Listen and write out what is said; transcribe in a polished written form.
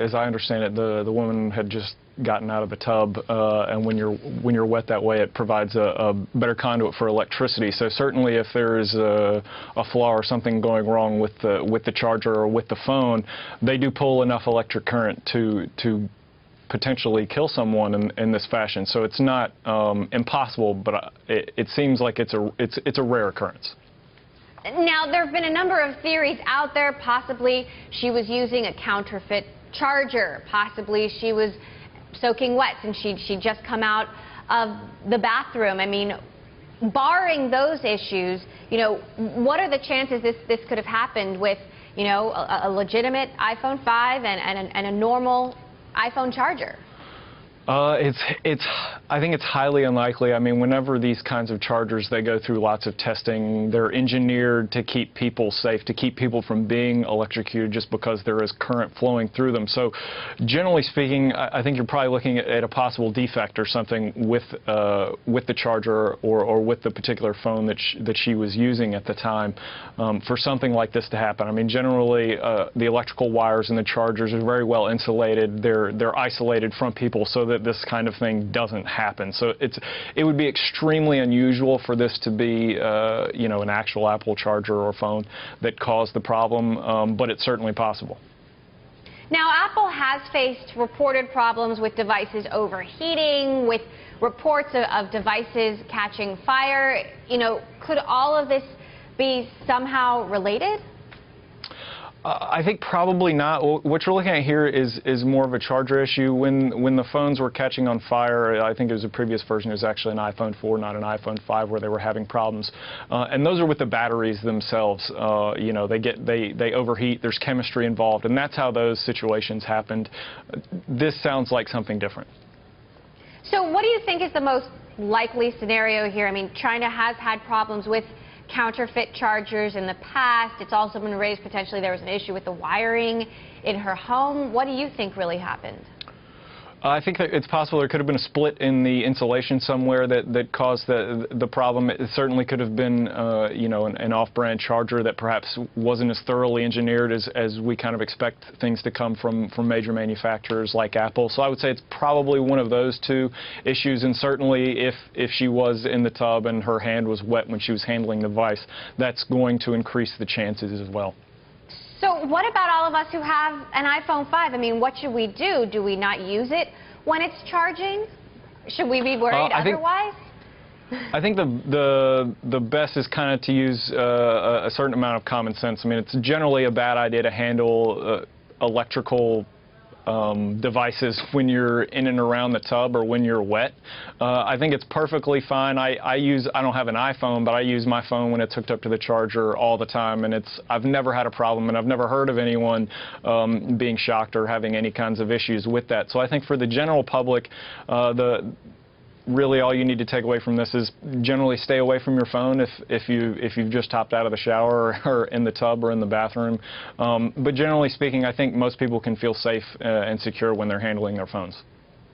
as I understand it, the woman had just gotten out of the tub, and when you're wet that way, it provides a better conduit for electricity. So certainly, if there is a flaw or something going wrong with the charger or with the phone, they do pull enough electric current to potentially kill someone in this fashion. So it's not impossible, but it seems like it's a rare occurrence. Now, there have been a number of theories out there. Possibly she was using a counterfeit charger. Possibly she was soaking wet and she'd just come out of the bathroom. I mean, barring those issues, you know, what are the chances this could have happened with, you know, a legitimate iPhone 5 and a normal iPhone charger? I think it's highly unlikely. I mean, whenever these kinds of chargers, they go through lots of testing. They're engineered to keep people safe, to keep people from being electrocuted just because there is current flowing through them. So generally speaking, I think you're probably looking at a possible defect or something with the charger or with the particular phone that she was using at the time for something like this to happen. I mean, generally, the electrical wires in the chargers are very well insulated. They're isolated from people so that this kind of thing doesn't happen. So it would be extremely unusual for this to be, you know, an actual Apple charger or phone that caused the problem, but it's certainly possible. Now, Apple has faced reported problems with devices overheating, with reports of devices catching fire. You know, could all of this be somehow related? I think probably not. What you're looking at here is more of a charger issue. When the phones were catching on fire, I think it was a previous version. It was actually an iPhone 4, not an iPhone 5, where they were having problems. And those are with the batteries themselves. You know, they overheat. There's chemistry involved, and that's how those situations happened. This sounds like something different. So, what do you think is the most likely scenario here? I mean, China has had problems with counterfeit chargers in the past. It's also been raised potentially there was an issue with the wiring in her home. What do you think really happened? I think that it's possible there could have been a split in the insulation somewhere that caused the problem. It certainly could have been, you know, an off-brand charger that perhaps wasn't as thoroughly engineered as we kind of expect things to come from major manufacturers like Apple. So I would say it's probably one of those two issues. And certainly if she was in the tub and her hand was wet when she was handling the device, that's going to increase the chances as well. So what about all of us who have an iPhone 5? I mean, what should we do? Do we not use it when it's charging? Should we be worried otherwise? I think the best is kind of to use a certain amount of common sense. I mean, it's generally a bad idea to handle electrical devices when you're in and around the tub or when you're wet. I think it's perfectly fine. I don't have an iPhone, but I use my phone when it's hooked up to the charger all the time, and I've never had a problem, and I've never heard of anyone being shocked or having any kinds of issues with that. So I think for the general public, really all you need to take away from this is generally stay away from your phone if you've just hopped out of the shower or in the tub or in the bathroom. But generally speaking, I think most people can feel safe and secure when they're handling their phones.